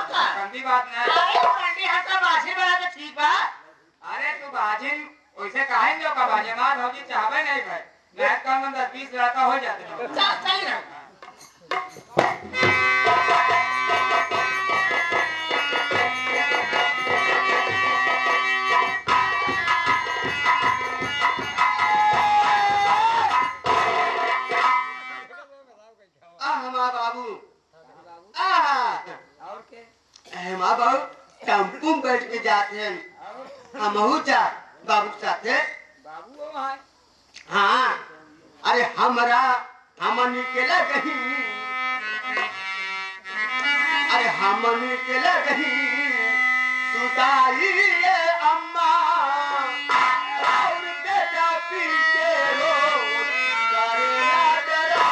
का कंदी बात ना अरे कंदी हटा बाजी बना तो ठीक बा। अरे तू बाजिन वैसे काहे जो का बाजे मार भौजी चाहबे नहीं भाई नायक का मन 10-20 लड़का हो जाते हैं चल सही ना हमारा बाबू और के हमारा बाबू टेम्पू में बैठ के जाते हैं हम जा बाबू के साथ बाबू वो है हाँ अरे हमरा हमनी के लगही अरे हमनी के लगही सुताई ये अम्मा और बेटा पी के रोज करेला डरा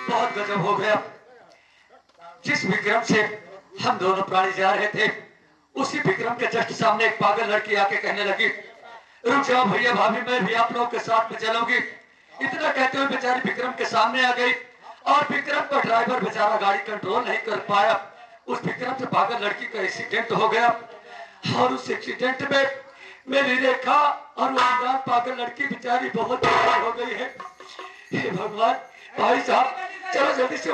बहुत गजब हो गया। जिस विक्रम से हम दोनों प्राणी जा रहे थे उसी विक्रम के जस्ट सामने एक पागल लड़की आके कहने लगी रुक जाओ भैया भाभी मैं भी आप लोगों के साथ में चलूंगी। इतना कहते हुए बेचारी विक्रम के सामने आ गई और विक्रम का ड्राइवर बेचारा गाड़ी कंट्रोल नहीं कर पाया। उस विक्रम से पागल लड़की का एक्सीडेंट हो गया और उस एक्सीडेंट में मेरी रेखा और वो अनजान पागल लड़की बेचारी बहुत बीमार हो गई है। हे भगवान भाई साहब चलो जल्दी से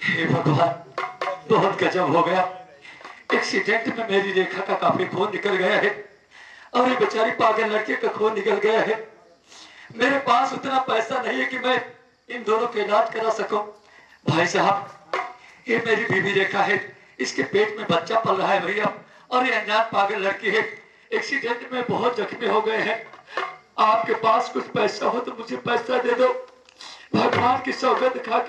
हे भगवान बहुत गजब हो गया। एक्सीडेंट में मेरी रेखा का काफी खून निकल गया है और ये बेचारी पागल लड़के का खून निकल गया है। मेरे पास उतना पैसा नहीं है कि मैं इन दोनों का इलाज करा सकूं। भाई साहब ये मेरी बीवी रेखा है, इसके पेट में बच्चा पल रहा है भैया और ये अनजान पागल लड़की है एक्सीडेंट में बहुत जख्मी हो गए हैं। आपके पास कुछ पैसा हो तो मुझे पैसा दे दो। भगवान की सौगंध खा के